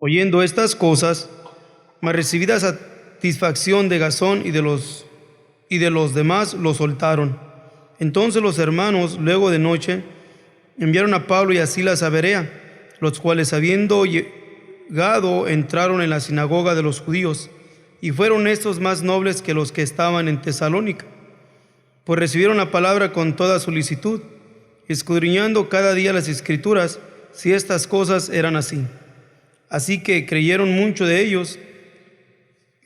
Oyendo estas cosas, mas recibida satisfacción de Gazón y de los demás, lo soltaron. Entonces los hermanos, luego de noche, enviaron a Pablo y a Silas a Berea, los cuales, habiendo llegado, entraron en la sinagoga de los judíos, y fueron estos más nobles que los que estaban en Tesalónica, pues recibieron la palabra con toda solicitud, escudriñando cada día las Escrituras, si estas cosas eran así. Así que creyeron muchos de ellos,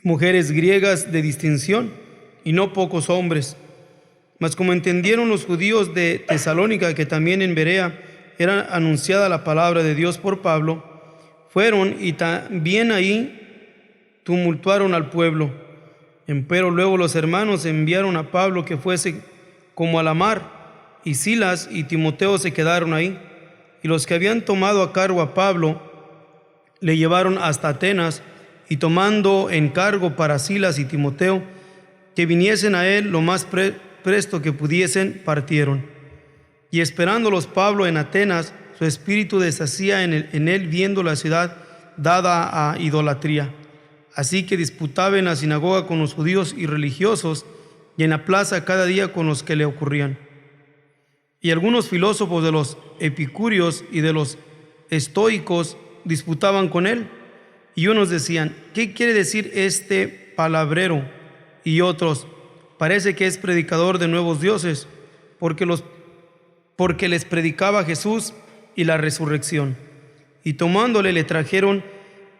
mujeres griegas de distinción, y no pocos hombres. Mas como entendieron los judíos de Tesalónica que también en Berea era anunciada la palabra de Dios por Pablo, fueron y también ahí tumultuaron al pueblo. Empero luego los hermanos enviaron a Pablo que fuese como a la mar, y Silas y Timoteo se quedaron ahí. Y los que habían tomado a cargo a Pablo le llevaron hasta Atenas, y tomando encargo para Silas y Timoteo que viniesen a él lo más presto que pudiesen, partieron. Y esperándolos Pablo en Atenas, su espíritu deshacía en él viendo la ciudad dada a idolatría. Así que disputaba en la sinagoga con los judíos y religiosos, y en la plaza cada día con los que le ocurrían. Y algunos filósofos de los epicúreos y de los estoicos disputaban con él, y unos decían: ¿qué quiere decir este palabrero? Y otros: parece que es predicador de nuevos dioses, porque les predicaba Jesús y la resurrección. Y tomándole le trajeron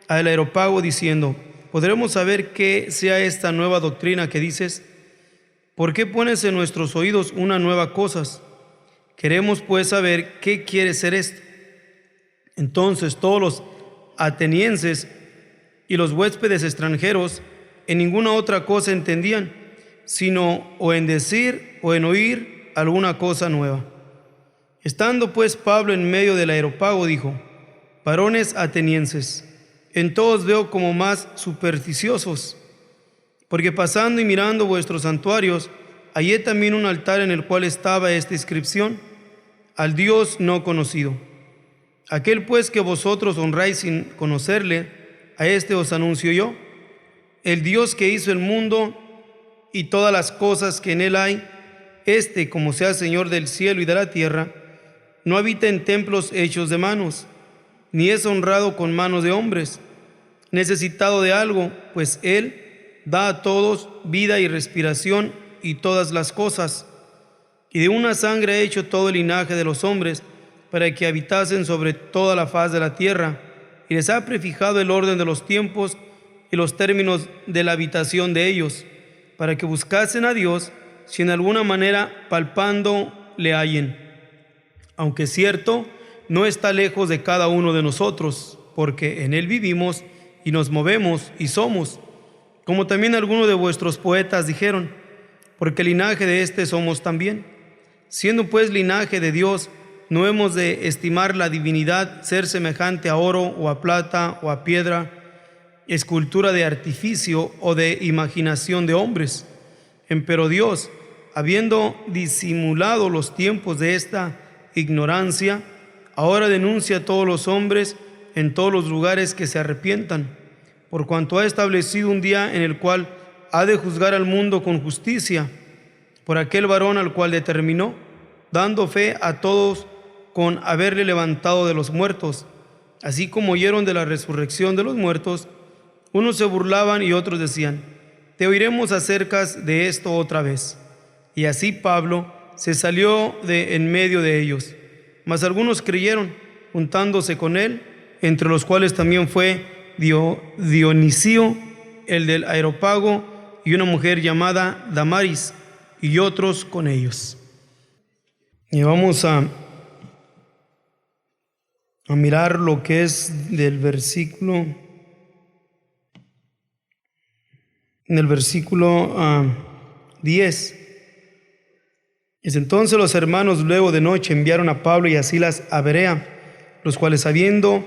al Areópago diciendo: ¿podremos saber qué sea esta nueva doctrina que dices? ¿Por qué pones en nuestros oídos una nueva cosas? Queremos pues saber qué quiere ser esto. Entonces todos los atenienses y los huéspedes extranjeros en ninguna otra cosa entendían, sino o en decir o en oír alguna cosa nueva. Estando pues Pablo en medio del Areópago, dijo: varones atenienses, en todos veo como más supersticiosos, porque pasando y mirando vuestros santuarios, hallé también un altar en el cual estaba esta inscripción: al Dios no conocido. Aquel pues que vosotros honráis sin conocerle, a este os anuncio yo. El Dios que hizo el mundo y todas las cosas que en él hay, como sea Señor del cielo y de la tierra, no habita en templos hechos de manos, ni es honrado con manos de hombres, necesitado de algo, pues él da a todos vida y respiración y todas las cosas, y de una sangre ha hecho todo el linaje de los hombres, para que habitasen sobre toda la faz de la tierra, y les ha prefijado el orden de los tiempos y los términos de la habitación de ellos, para que buscasen a Dios, si en alguna manera palpando le hallen. Aunque cierto, no está lejos de cada uno de nosotros, porque en él vivimos y nos movemos y somos, como también algunos de vuestros poetas dijeron, porque linaje de éste somos también. Siendo pues linaje de Dios, no hemos de estimar la divinidad ser semejante a oro o a plata o a piedra, escultura de artificio o de imaginación de hombres. Empero Dios, habiendo disimulado los tiempos de esta ignorancia, ahora denuncia a todos los hombres en todos los lugares que se arrepientan, por cuanto ha establecido un día en el cual ha de juzgar al mundo con justicia, por aquel varón al cual determinó, dando fe a todos con haberle levantado de los muertos. Así como oyeron de la resurrección de los muertos, unos se burlaban y otros decían: te oiremos acerca de esto otra vez. Y así Pablo se salió de en medio de ellos. Mas algunos creyeron, juntándose con él, entre los cuales también fue Dionisio, el del Areópago, y una mujer llamada Damaris, y otros con ellos. Y vamos a mirar lo que es del versículo, en el versículo 10. Es entonces los hermanos luego de noche enviaron a Pablo y a Silas a Berea, los cuales habiendo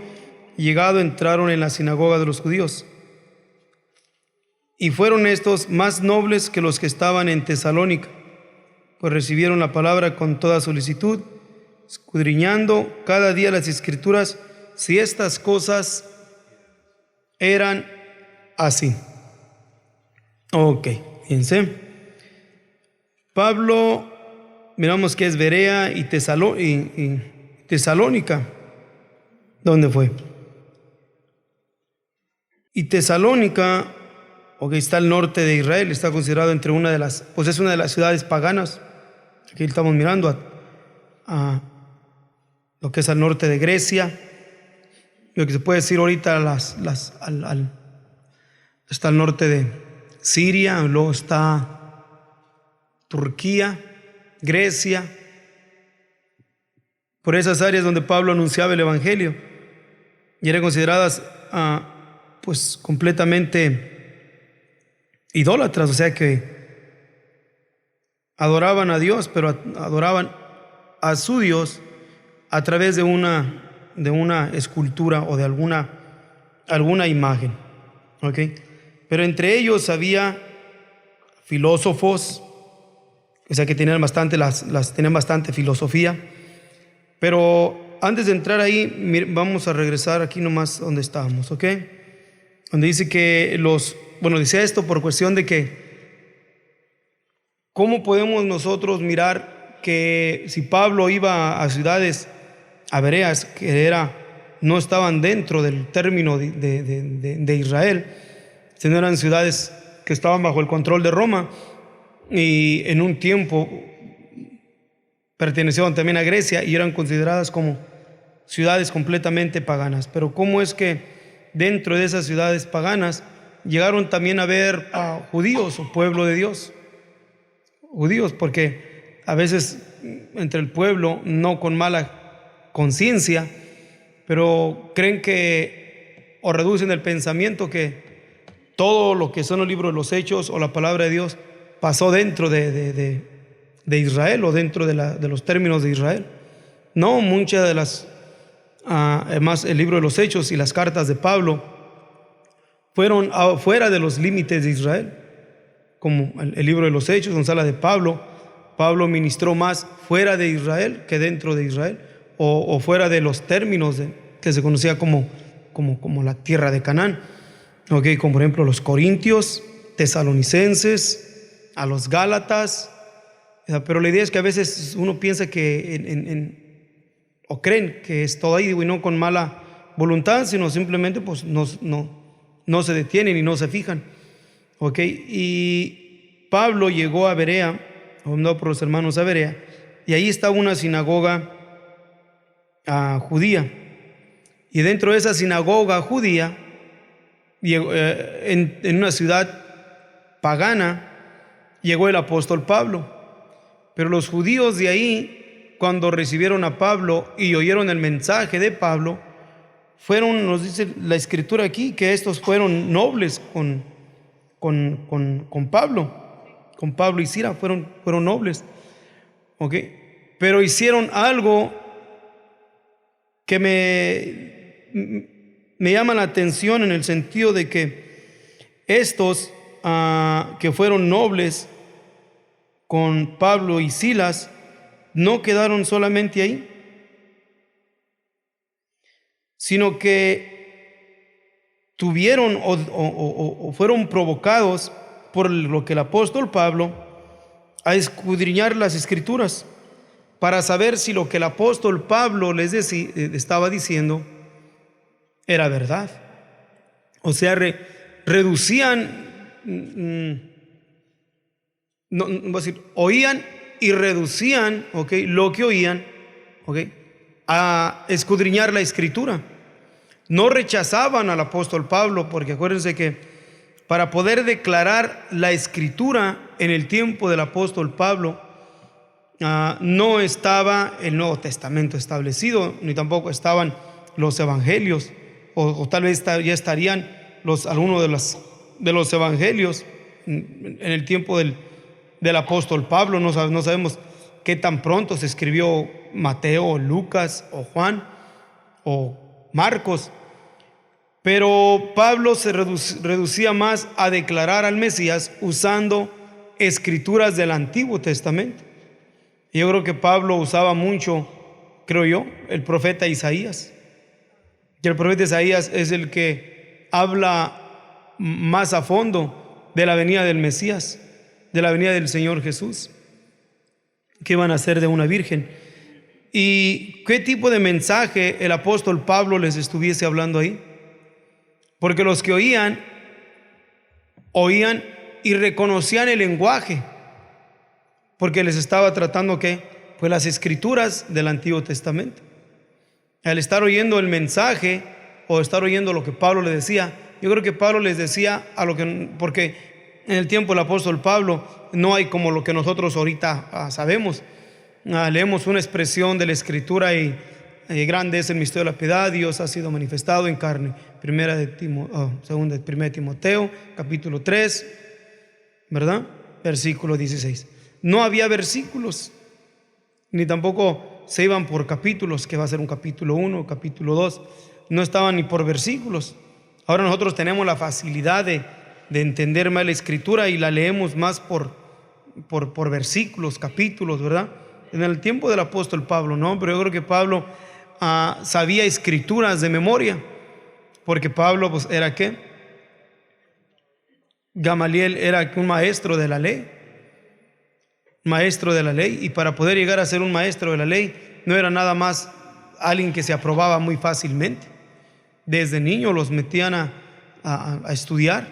llegado entraron en la sinagoga de los judíos. Y fueron estos más nobles que los que estaban en Tesalónica, pues recibieron la palabra con toda solicitud, escudriñando cada día las Escrituras, si estas cosas eran así. Ok, fíjense. Pablo, miramos que es Berea y Tesalónica. ¿Dónde fue? Y Tesalónica, ok, está al norte de Israel, está considerado entre pues es una de las ciudades paganas. Aquí estamos mirando a lo que es al norte de Grecia, lo que se puede decir ahorita está al norte de Siria, luego está Turquía, Grecia, por esas áreas donde Pablo anunciaba el Evangelio, y eran consideradas pues completamente idólatras, o sea que adoraban a Dios, pero adoraban a su Dios a través de una escultura o de alguna imagen. ¿Okay? Pero entre ellos había filósofos, o sea que tenían bastante filosofía. Pero antes de entrar ahí, vamos a regresar aquí nomás donde estábamos, ¿ok? Donde dice que dice esto por cuestión de que ¿cómo podemos nosotros mirar que si Pablo iba a ciudades, a Bereas, que no estaban dentro del término de Israel, sino eran ciudades que estaban bajo el control de Roma y en un tiempo pertenecieron también a Grecia y eran consideradas como ciudades completamente paganas? Pero ¿cómo es que dentro de esas ciudades paganas llegaron también a haber judíos o pueblo de Dios? Judíos, porque a veces entre el pueblo, no con mala conciencia, pero creen que o reducen el pensamiento que todo lo que son los libros de los Hechos o la palabra de Dios pasó dentro de Israel o dentro de los términos de Israel. No, muchas de las además el libro de los Hechos y las cartas de Pablo fueron fuera de los límites de Israel, como el libro de los Hechos, donde habla de Pablo ministró más fuera de Israel que dentro de Israel, o fuera de los términos que se conocía como la tierra de Canaán, okay, como por ejemplo los corintios, tesalonicenses, a los gálatas. Pero la idea es que a veces uno piensa que o creen que es todo ahí, y no con mala voluntad, sino simplemente pues no se detienen y no se fijan. Okay. Y Pablo llegó a Berea, mandado por los hermanos a Berea, y ahí estaba una sinagoga judía. Y dentro de esa sinagoga judía, en una ciudad pagana, llegó el apóstol Pablo. Pero los judíos de ahí, cuando recibieron a Pablo y oyeron el mensaje de Pablo, nos dice la escritura aquí, que estos fueron nobles con Pablo y Sila, fueron nobles. ¿Okay? Pero hicieron algo que me llama la atención, en el sentido de que estos que fueron nobles con Pablo y Silas no quedaron solamente ahí, sino que tuvieron o fueron provocados por lo que el apóstol Pablo a escudriñar las escrituras para saber si lo que el apóstol Pablo les estaba diciendo era verdad. O sea, reducían, no voy a decir, oían y reducían, okay, lo que oían, okay, a escudriñar la escritura. No rechazaban al apóstol Pablo, porque acuérdense que para poder declarar la escritura en el tiempo del apóstol Pablo, no estaba el Nuevo Testamento establecido, ni tampoco estaban los evangelios, o tal vez ya estarían algunos de los evangelios en el tiempo del apóstol Pablo. No sabemos qué tan pronto se escribió Mateo, Lucas o Juan o Marcos, pero Pablo se reducía más a declarar al Mesías usando escrituras del Antiguo Testamento. Yo creo que Pablo usaba mucho, creo yo, el profeta Isaías. Y el profeta Isaías es el que habla más a fondo de la venida del Mesías, de la venida del Señor Jesús, que van a ser de una virgen. ¿Y qué tipo de mensaje el apóstol Pablo les estuviese hablando ahí? Porque los que oían y reconocían el lenguaje, porque les estaba tratando ¿qué? Pues las escrituras del Antiguo Testamento. Al estar oyendo el mensaje o estar oyendo lo que Pablo les decía, yo creo que Pablo les decía porque en el tiempo del apóstol Pablo no hay como lo que nosotros ahorita sabemos. Leemos una expresión de la escritura y grande es el misterio de la piedad, Dios ha sido manifestado en carne. Primera de Timoteo, capítulo 3, ¿verdad? Versículo 16. No había versículos, ni tampoco se iban por capítulos, que va a ser un capítulo 1, capítulo 2. No estaban ni por versículos. Ahora nosotros tenemos la facilidad de entender más la escritura y la leemos más por versículos, capítulos, ¿verdad? En el tiempo del apóstol Pablo, no, pero yo creo que Pablo sabía escrituras de memoria, porque Pablo pues era ¿qué? Gamaliel era un maestro de la ley, y para poder llegar a ser un maestro de la ley no era nada más alguien que se aprobaba muy fácilmente. Desde niño los metían a estudiar,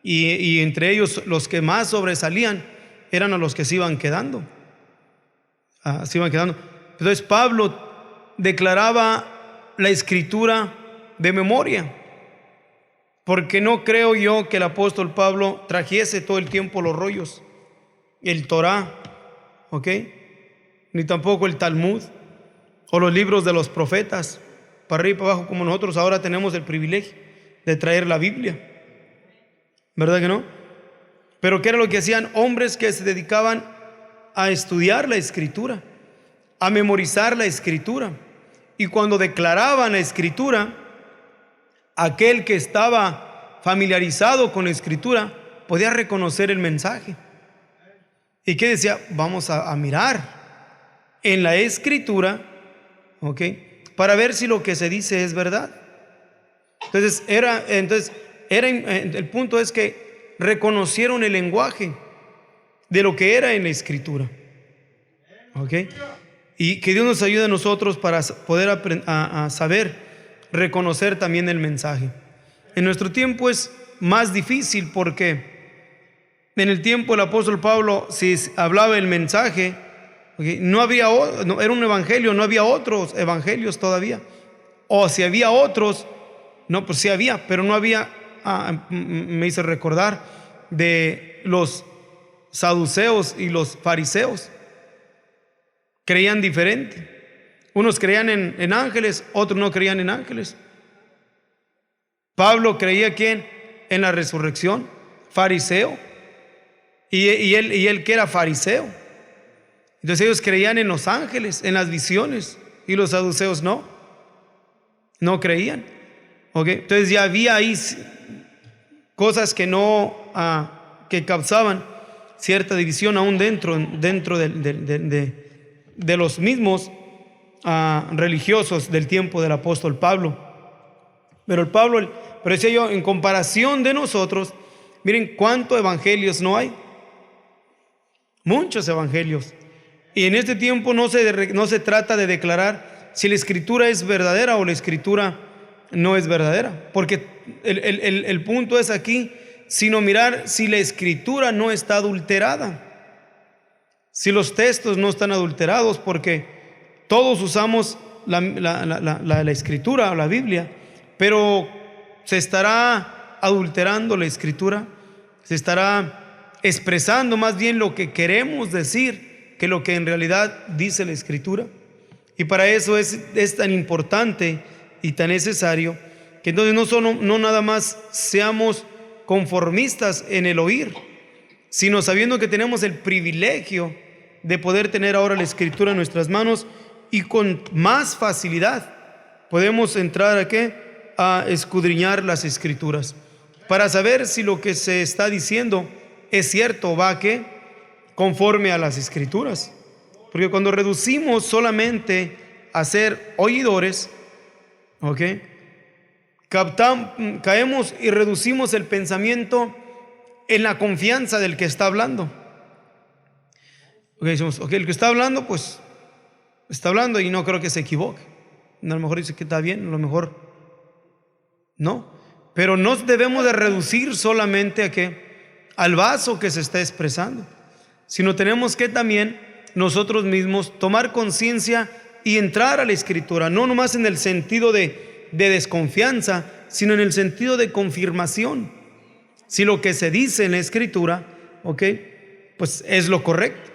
y entre ellos los que más sobresalían eran a los que se iban quedando. Entonces Pablo declaraba la escritura de memoria, porque no creo yo que el apóstol Pablo trajese todo el tiempo los rollos, el Torá, ¿ok? Ni tampoco el Talmud o los libros de los profetas para arriba y para abajo, como nosotros ahora tenemos el privilegio de traer la Biblia, ¿verdad que no? Pero ¿qué era lo que hacían? Hombres que se dedicaban a estudiar la escritura, a memorizar la escritura, y cuando declaraban la escritura, aquel que estaba familiarizado con la escritura podía reconocer el mensaje. ¿Y qué decía? Vamos a mirar en la escritura, ¿ok? Para ver si lo que se dice es verdad. Entonces el punto es que reconocieron el lenguaje de lo que era en la escritura, ¿ok? Y que Dios nos ayude a nosotros para poder a saber reconocer también el mensaje. En nuestro tiempo es más difícil, porque en el tiempo del apóstol Pablo, si hablaba el mensaje, ¿okay? Era un evangelio, no había otros evangelios todavía. O si había otros, no, pues sí había, pero no había, me hice recordar de los saduceos y los fariseos. Creían diferente. Unos creían en ángeles, otros no creían en ángeles. Pablo creía ¿quién? En la resurrección, fariseo. Y él que era fariseo. Entonces ellos creían en los ángeles, en las visiones, y los saduceos no creían. ¿Okay? Entonces ya había ahí cosas que que causaban cierta división aún dentro de los mismos religiosos del tiempo del apóstol Pablo. Pero decía yo, en comparación de nosotros, miren cuántos evangelios no hay. Muchos evangelios. Y en este tiempo no se trata de declarar si la escritura es verdadera o la escritura no es verdadera, porque el punto es aquí, sino mirar si la escritura no está adulterada, si los textos no están adulterados, porque todos usamos la escritura o la Biblia, pero se estará adulterando la escritura, se estará expresando más bien lo que queremos decir que lo que en realidad dice la escritura. Y para eso es tan importante y tan necesario que entonces no nada más seamos conformistas en el oír, sino sabiendo que tenemos el privilegio de poder tener ahora la escritura en nuestras manos, y con más facilidad podemos entrar a escudriñar las escrituras para saber si lo que se está diciendo es cierto o va conforme a las escrituras. Porque cuando reducimos solamente a ser oidores, ¿ok? caemos y reducimos el pensamiento en la confianza del que está hablando. Decimos, el que está hablando, pues está hablando y no creo que se equivoque. A lo mejor dice que está bien, a lo mejor no. Pero no debemos de reducir solamente al vaso que se está expresando, sino tenemos que también nosotros mismos tomar conciencia y entrar a la Escritura, no nomás en el sentido de desconfianza, sino en el sentido de confirmación. Si lo que se dice en la Escritura, pues es lo correcto,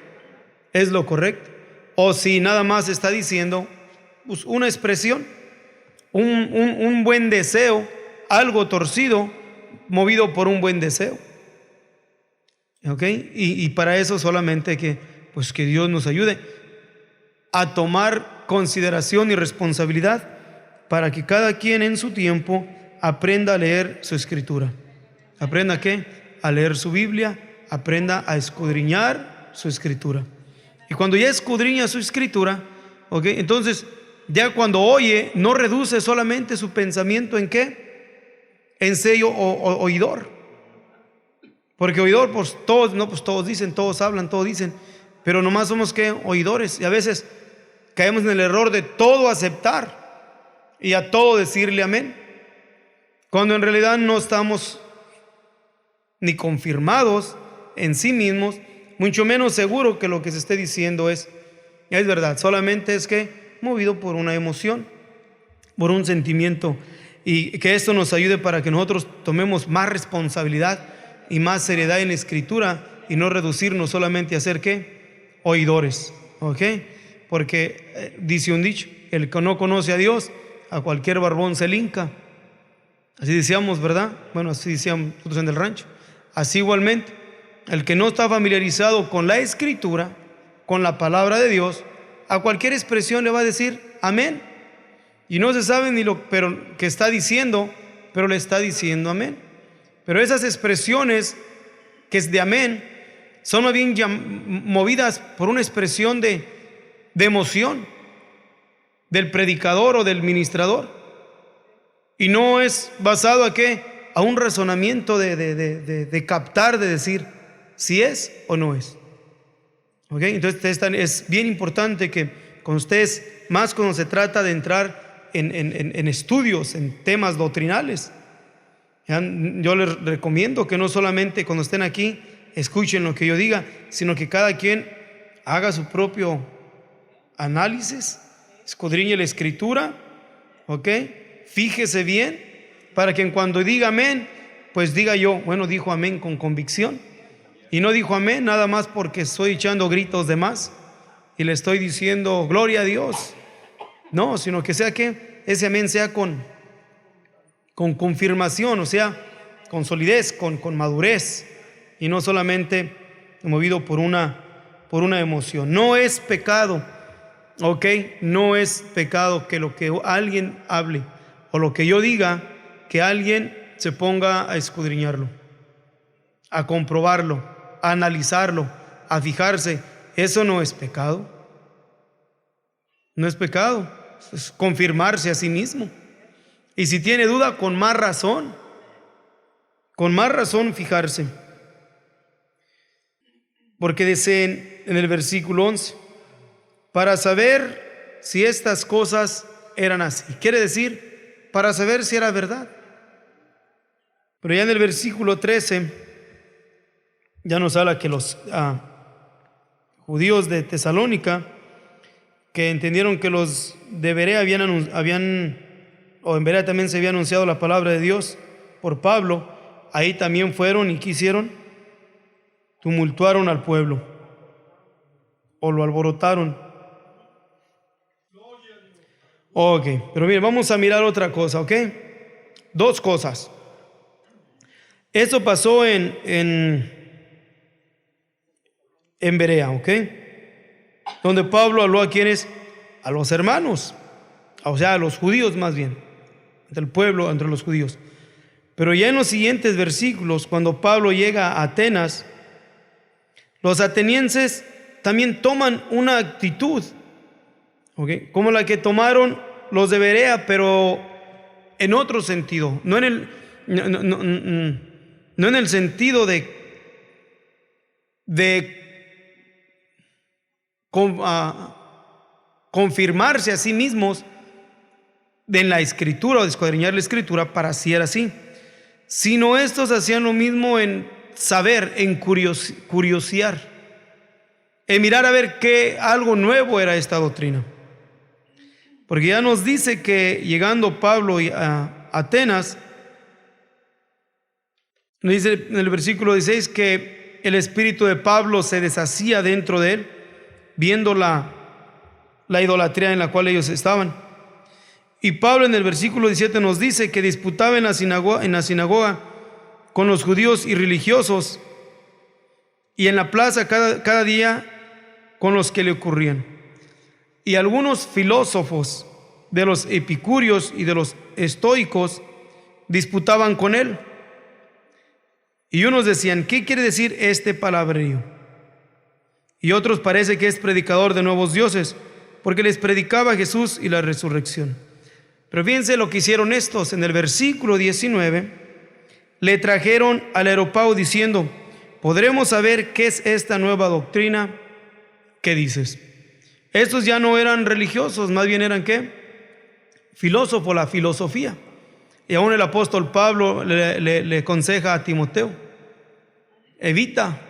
o si nada más está diciendo pues, una expresión, un buen deseo, algo torcido, movido por un buen deseo. Y para eso solamente que Dios nos ayude a tomar consideración y responsabilidad para que cada quien en su tiempo aprenda a leer su Escritura. ¿Aprenda qué? A leer su Biblia, aprenda a escudriñar su Escritura. Y cuando ya escudriña su Escritura, entonces ya cuando oye, no reduce solamente su pensamiento en ¿qué? En sello o oidor. Porque oidor, pues todos dicen, todos hablan, todos dicen, pero nomás somos ¿qué? Oidores. Y a veces caemos en el error de todo aceptar y a todo decirle amén, cuando en realidad no estamos ni confirmados en sí mismos, mucho menos seguro que lo que se esté diciendo es verdad. Solamente es que movido por una emoción, por un sentimiento, y que esto nos ayude para que nosotros tomemos más responsabilidad y más seriedad en la Escritura y no reducirnos solamente a ser ¿qué? Oidores. Porque dice un dicho, el que no conoce a Dios, a cualquier barbón se le hinca. Así decíamos, ¿verdad? Bueno, así decíamos nosotros en el rancho. Así igualmente, el que no está familiarizado con la Escritura, con la palabra de Dios, a cualquier expresión le va a decir amén. Y no se sabe ni lo que está diciendo, pero le está diciendo amén. Pero esas expresiones que es de amén son más bien movidas por una expresión de emoción del predicador o del ministrador, y no es basado a un razonamiento de captar, de decir si es o no es. Entonces es bien importante que con ustedes, más cuando se trata de entrar en estudios, en temas doctrinales, yo les recomiendo que no solamente cuando estén aquí escuchen lo que yo diga, sino que cada quien haga su propio análisis, escudriñe la Escritura, fíjese bien, para que cuando diga amén, pues diga yo, bueno, dijo amén con convicción, y no dijo amén nada más porque estoy echando gritos de más y le estoy diciendo gloria a Dios. No, sino que sea que ese amén sea con confirmación, o sea, con solidez, con madurez, y no solamente movido por una emoción. No es pecado, no es pecado que lo que alguien hable o lo que yo diga, que alguien se ponga a escudriñarlo, a comprobarlo, a analizarlo, a fijarse. Eso no es pecado. No es pecado, es confirmarse a sí mismo. Y si tiene duda, con más razón fijarse. Porque dice en el versículo 11, para saber si estas cosas eran así. Quiere decir, para saber si era verdad. Pero ya en el versículo 13, ya nos habla que los judíos de Tesalónica, que entendieron que los de Berea o en Berea también se había anunciado la palabra de Dios por Pablo, ahí también fueron y quisieron, tumultuaron al pueblo o lo alborotaron. Pero mire, vamos a mirar otra cosa, dos cosas. Esto pasó en Berea, donde Pablo habló a quienes, a los hermanos, o sea, a los judíos más bien, entre el pueblo, entre los judíos. Pero ya en los siguientes versículos, cuando Pablo llega a Atenas, los atenienses también toman una actitud, como la que tomaron los de Berea, pero en otro sentido, no en el sentido confirmarse a sí mismos en la Escritura o de escudriñar la Escritura para ser así, sino estos hacían lo mismo en saber, en curiosear, en mirar a ver qué algo nuevo era esta doctrina. Porque ya nos dice que llegando Pablo a Atenas, nos dice en el versículo 16 que el espíritu de Pablo se deshacía dentro de él, viendo la idolatría en la cual ellos estaban. Y Pablo en el versículo 17 nos dice que disputaba en la sinagoga con los judíos irreligiosos y en la plaza cada día con los que le ocurrían. Y algunos filósofos de los epicúreos y de los estoicos disputaban con él. Y unos decían, ¿qué quiere decir este palabrerío? Y otros parece que es predicador de nuevos dioses, porque les predicaba Jesús y la resurrección. Pero fíjense lo que hicieron estos. En el versículo 19 le trajeron al Areópago diciendo, ¿podremos saber qué es esta nueva doctrina? ¿Qué dices? Estos ya no eran religiosos, más bien eran ¿qué? Filósofos, la filosofía. Y aún el apóstol Pablo le aconseja a Timoteo, evita.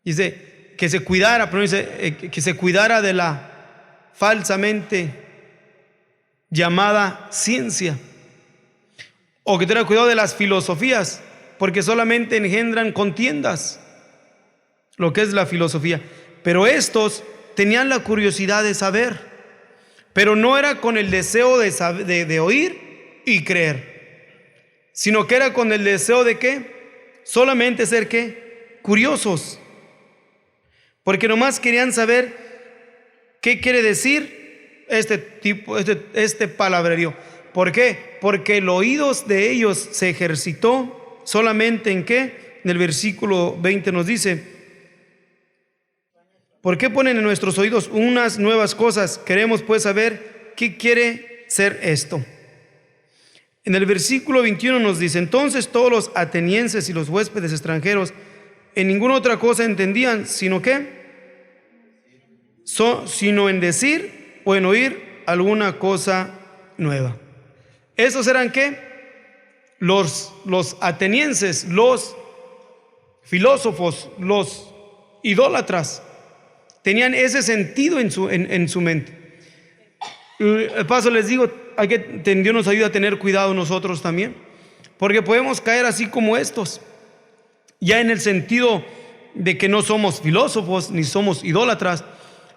Dice que se cuidara, pero dice que se cuidara de la falsamente llamada ciencia, o que tuviera cuidado de las filosofías, porque solamente engendran contiendas, lo que es la filosofía. Pero estos tenían la curiosidad de saber, pero no era con el deseo de oír y creer, sino que era con el deseo de ¿qué? Solamente ser ¿qué? Curiosos, porque nomás querían saber qué quiere decir este palabrerío. ¿Por qué? Porque el oído de ellos se ejercitó solamente en ¿qué? En el versículo 20 nos dice, ¿por qué ponen en nuestros oídos unas nuevas cosas? Queremos pues saber qué quiere ser esto. En el versículo 21 nos dice, entonces todos los atenienses y los huéspedes extranjeros en ninguna otra cosa entendían, sino ¿qué? Sino en decir o en oír alguna cosa nueva. ¿Esos eran qué? Los atenienses, los filósofos, los idólatras. Tenían ese sentido en su mente. De paso les digo, Dios nos ayuda a tener cuidado nosotros también, porque podemos caer así como estos, ya en el sentido de que no somos filósofos ni somos idólatras,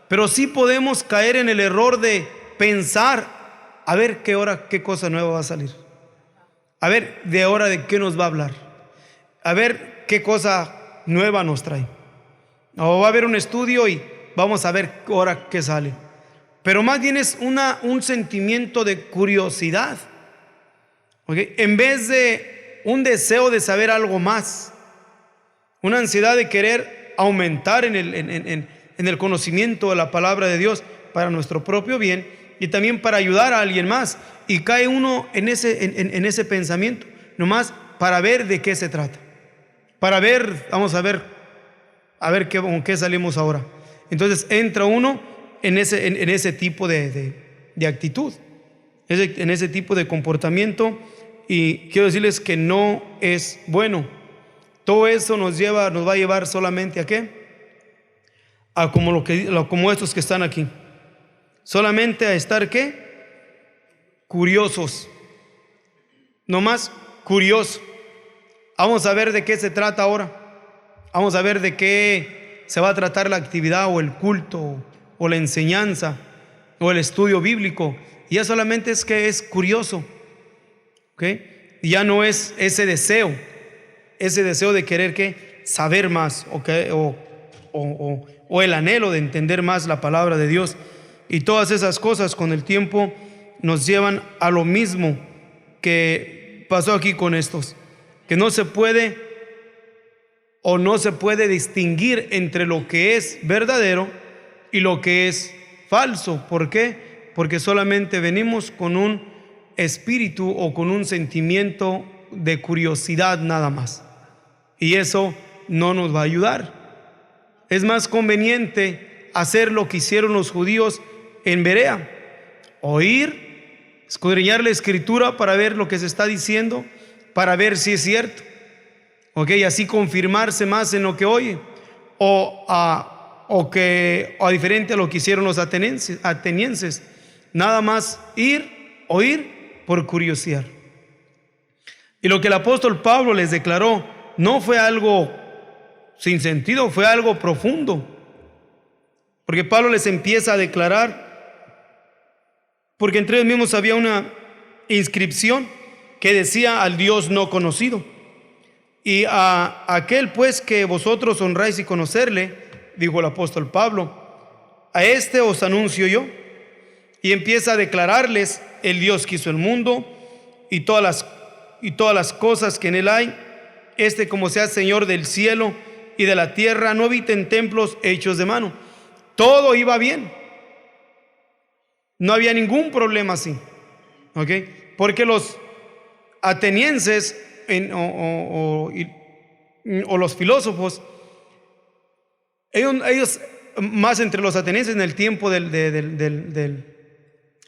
pero sí podemos caer en el error de pensar, a ver qué cosa nueva va a salir, a ver de ahora de qué nos va a hablar, a ver qué cosa nueva nos trae, o va a haber un estudio y vamos a ver ahora qué sale. Pero más bien es un sentimiento de curiosidad, ¿okay? En vez de un deseo de saber algo más, una ansiedad de querer aumentar en el conocimiento de la palabra de Dios para nuestro propio bien y también para ayudar a alguien más. Y cae uno en ese pensamiento, nomás para ver de qué se trata. Para ver, vamos a ver con qué salimos ahora. Entonces entra uno en ese tipo de actitud, en ese tipo de comportamiento, y quiero decirles que no es bueno. Todo eso nos va a llevar solamente ¿a qué? A como estos que están aquí, solamente a estar ¿qué? Curiosos, nomás curioso. Vamos a ver de qué se trata ahora, vamos a ver de qué se va a tratar la actividad o el culto o la enseñanza o el estudio bíblico. Y ya solamente es que es curioso, ¿okay? Ya no es ese deseo de querer ¿qué? Saber más o el anhelo de entender más la palabra de Dios. Y todas esas cosas con el tiempo nos llevan a lo mismo que pasó aquí con estos, que no se puede distinguir entre lo que es verdadero y lo que es falso. ¿Por qué? Porque solamente venimos con un espíritu o con un sentimiento de curiosidad nada más. Y eso no nos va a ayudar. Es más conveniente hacer lo que hicieron los judíos en Berea: oír, escudriñar la escritura para ver lo que se está diciendo, para ver si es cierto, y así confirmarse más en lo que oye, o a diferente a lo que hicieron los atenienses, nada más ir, oír por curiosidad. Y lo que el apóstol Pablo les declaró no fue algo sin sentido, fue algo profundo, porque Pablo les empieza a declarar, porque entre ellos mismos había una inscripción que decía: al Dios no conocido. Y a aquel pues que vosotros honráis y conocerle, dijo el apóstol Pablo, a este os anuncio yo. Y empieza a declararles el Dios que hizo el mundo y todas las cosas que en él hay, como sea Señor del cielo y de la tierra, no habita en templos hechos de mano. Todo iba bien, no había ningún problema así, porque los atenienses o los filósofos, ellos más entre los atenienses en el tiempo del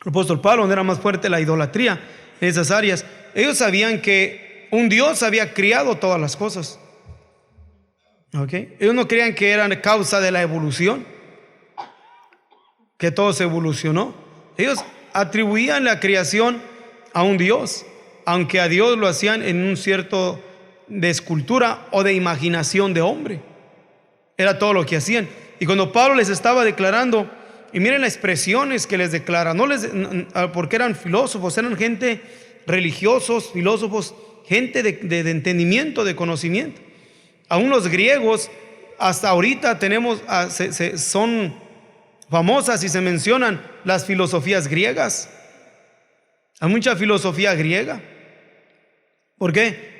apóstol Pablo, donde era más fuerte la idolatría en esas áreas, ellos sabían que un Dios había criado todas las cosas. Ellos no creían que eran causa de la evolución, que todo se evolucionó. Ellos atribuían la creación a un Dios, aunque a Dios lo hacían en un cierto de escultura o de imaginación de hombre. Era todo lo que hacían. Y cuando Pablo les estaba declarando, y miren las expresiones que les declara, porque eran filósofos, eran gente religiosos, filósofos, gente de entendimiento, de conocimiento. Aún los griegos, hasta ahorita son famosas y se mencionan las filosofías griegas. Hay mucha filosofía griega. ¿Por qué?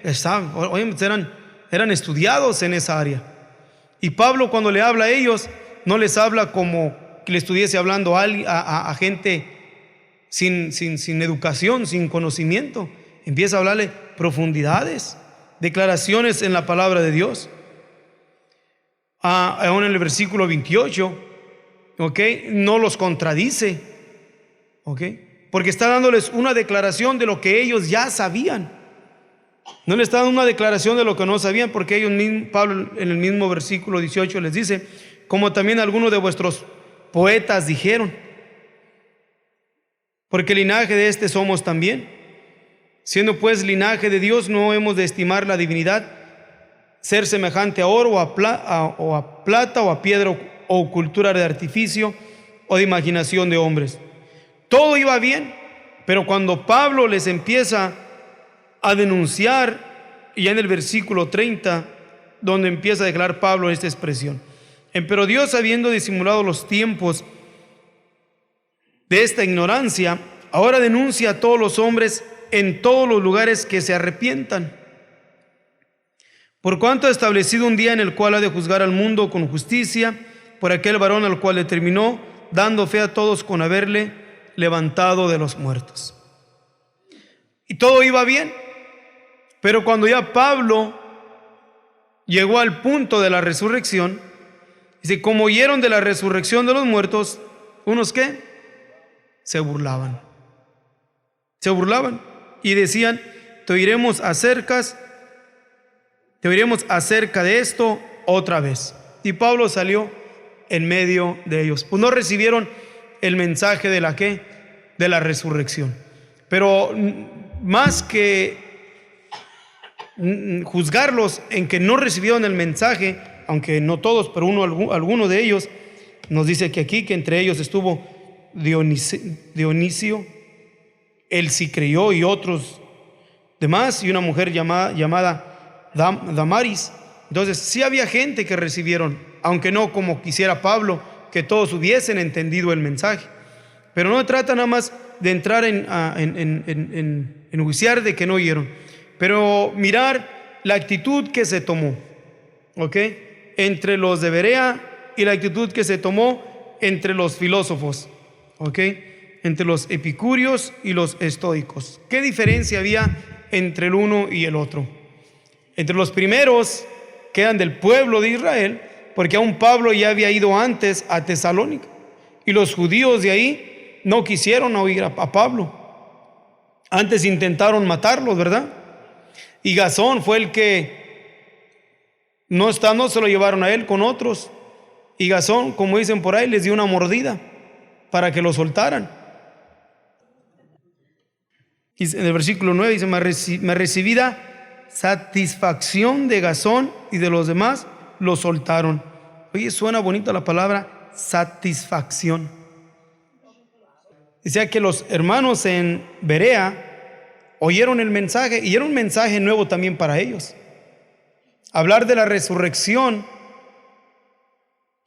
Eran estudiados en esa área. Y Pablo, cuando le habla a ellos, no les habla como que le estuviese hablando a gente sin educación, sin conocimiento. Empieza a hablarle profundidades, declaraciones en la palabra de Dios. Aún en el versículo 28, no los contradice, porque está dándoles una declaración de lo que ellos ya sabían. No le está dando una declaración de lo que no sabían, porque ellos mismos, Pablo en el mismo versículo 18 les dice: como también algunos de vuestros poetas dijeron, porque linaje de este somos también. Siendo pues linaje de Dios, no hemos de estimar la divinidad ser semejante a oro o a plata o a piedra o cultura de artificio o de imaginación de hombres. Todo iba bien, pero cuando Pablo les empieza a denunciar, y ya en el versículo 30, donde empieza a declarar Pablo esta expresión: pero Dios, habiendo disimulado los tiempos de esta ignorancia, ahora denuncia a todos los hombres en todos los lugares que se arrepientan, por cuanto ha establecido un día en el cual ha de juzgar al mundo con justicia por aquel varón al cual determinó, dando fe a todos con haberle levantado de los muertos. Y todo iba bien, pero cuando ya Pablo llegó al punto de la resurrección, dice: como oyeron de la resurrección de los muertos, ¿unos qué? Se burlaban y decían: te oiremos acerca de esto otra vez. Y Pablo salió en medio de ellos. Pues no recibieron el mensaje de la resurrección. Pero más que juzgarlos en que no recibieron el mensaje, aunque no todos, pero alguno de ellos, nos dice que aquí, que entre ellos estuvo Dionisio, él sí creyó, y otros demás, y una mujer llamada Damaris. Entonces sí había gente que recibieron, aunque no como quisiera Pablo, que todos hubiesen entendido el mensaje. Pero no trata nada más de entrar en juiciar de que no oyeron, pero mirar la actitud que se tomó, entre los de Berea, y la actitud que se tomó entre los filósofos, entre los epicúreos y los estoicos. ¿Qué diferencia había entre el uno y el otro? Entre los primeros, que eran del pueblo de Israel, porque aún Pablo ya había ido antes a Tesalónica, y los judíos de ahí no quisieron oír a Pablo. Antes intentaron matarlos, ¿verdad? Y Gazón fue el que no se lo llevaron a él con otros. Y Gazón, como dicen por ahí, les dio una mordida para que lo soltaran. Y en el versículo 9 dice: me recibida satisfacción de Gazón y de los demás, lo soltaron. Oye, suena bonita la palabra satisfacción. Decía que los hermanos en Berea oyeron el mensaje, y era un mensaje nuevo también para ellos. Hablar de la resurrección,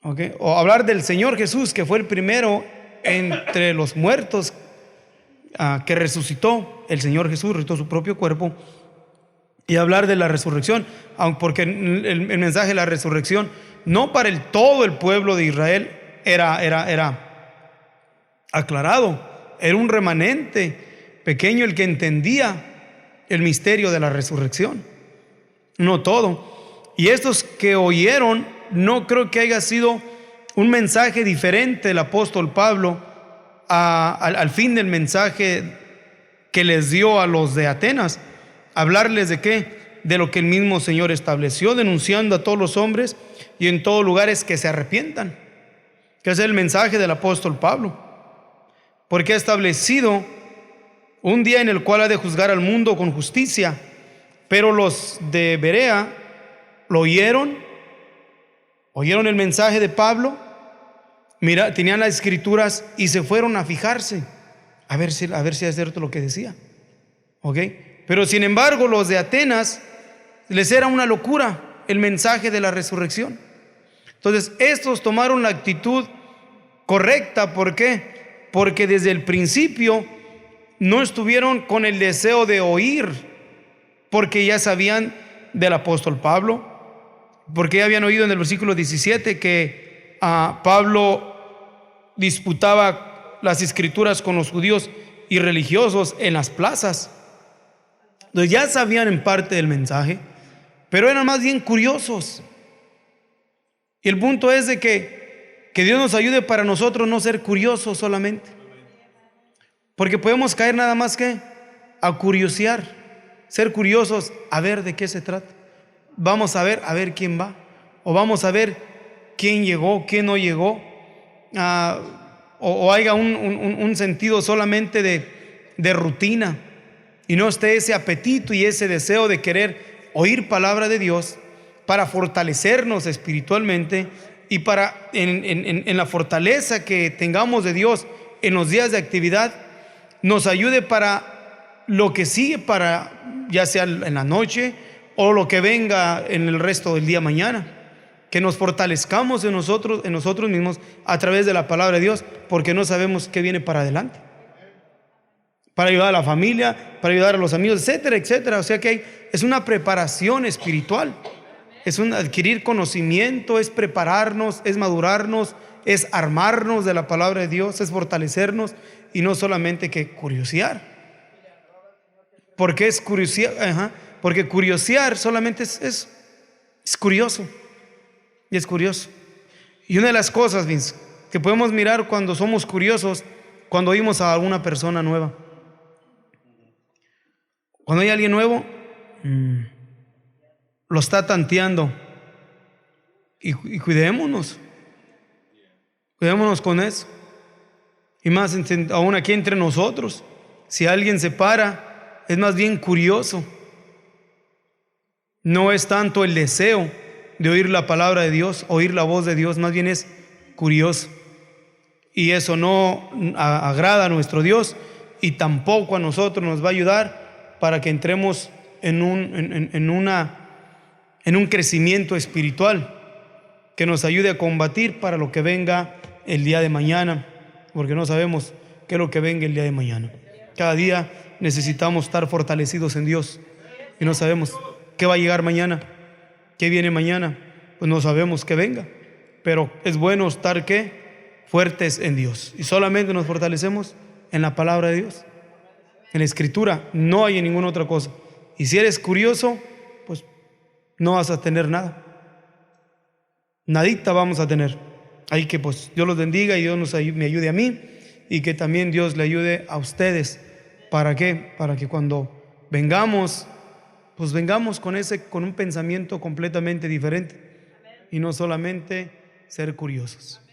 ¿okay? O hablar del Señor Jesús, que fue el primero entre los muertos, que resucitó. El Señor Jesús resucitó su propio cuerpo. Y hablar de la resurrección, porque el mensaje de la resurrección no para todo el pueblo de Israel era aclarado. Era un remanente pequeño el que entendía el misterio de la resurrección, no todo. Y estos que oyeron, no creo que haya sido un mensaje diferente del apóstol Pablo al fin del mensaje que les dio a los de Atenas. Hablarles de qué, de lo que el mismo Señor estableció, denunciando a todos los hombres y en todos lugares que se arrepientan, que es el mensaje del apóstol Pablo, porque ha establecido un día en el cual ha de juzgar al mundo con justicia. Pero los de Berea lo oyeron el mensaje de Pablo, tenían las escrituras y se fueron a fijarse a ver si es cierto lo que decía. ¿Ok? Pero sin embargo, los de Atenas les era una locura el mensaje de la resurrección. Entonces estos tomaron la actitud correcta. ¿Por qué? Porque desde el principio no estuvieron con el deseo de oír, porque ya sabían del apóstol Pablo, porque ya habían oído en el versículo 17 que Pablo disputaba las escrituras con los judíos y religiosos en las plazas. Entonces ya sabían en parte del mensaje, pero eran más bien curiosos. Y el punto es de que Dios nos ayude para nosotros no ser curiosos solamente, porque podemos caer nada más que a curiosear, ser curiosos a ver de qué se trata. Vamos a ver quién va, o vamos a ver quién llegó, quién no llegó, o haya un sentido solamente de rutina, y no esté ese apetito y ese deseo de querer oír palabra de Dios para fortalecernos espiritualmente, y para en la fortaleza que tengamos de Dios en los días de actividad, nos ayude para lo que sigue, para ya sea en la noche o lo que venga en el resto del día mañana. Que nos fortalezcamos en nosotros mismos a través de la palabra de Dios, porque no sabemos qué viene para adelante, para ayudar a la familia, para ayudar a los amigos, etcétera, etcétera. O sea que es una preparación espiritual, es un adquirir conocimiento, es prepararnos, es madurarnos, es armarnos de la palabra de Dios, es fortalecernos, y no solamente que curiosear. Porque es curiosear, porque curiosear solamente es curioso, y es curioso. Y una de las cosas, Vince, que podemos mirar cuando somos curiosos, cuando oímos a alguna persona nueva, cuando hay alguien nuevo, lo está tanteando, y cuidémonos con eso. Y más aún aquí entre nosotros, si alguien se para, es más bien curioso, no es tanto el deseo de oír la palabra de Dios, oír la voz de Dios, más bien es curioso. Y eso no agrada a nuestro Dios, y tampoco a nosotros nos va a ayudar para que entremos en un crecimiento espiritual que nos ayude a combatir para lo que venga el día de mañana, porque no sabemos qué es lo que venga el día de mañana. Cada día necesitamos estar fortalecidos en Dios, y no sabemos qué va a llegar mañana, qué viene mañana, pues no sabemos qué venga, pero es bueno estar fuertes en Dios, y solamente nos fortalecemos en la palabra de Dios, en la Escritura, no hay en ninguna otra cosa. Y si eres curioso, pues no vas a tener nada, nadita vamos a tener. Ahí que pues Dios los bendiga y Dios me ayude a mí y que también Dios le ayude a ustedes. ¿Para qué? Para que cuando vengamos, pues vengamos con un pensamiento completamente diferente y no solamente ser curiosos.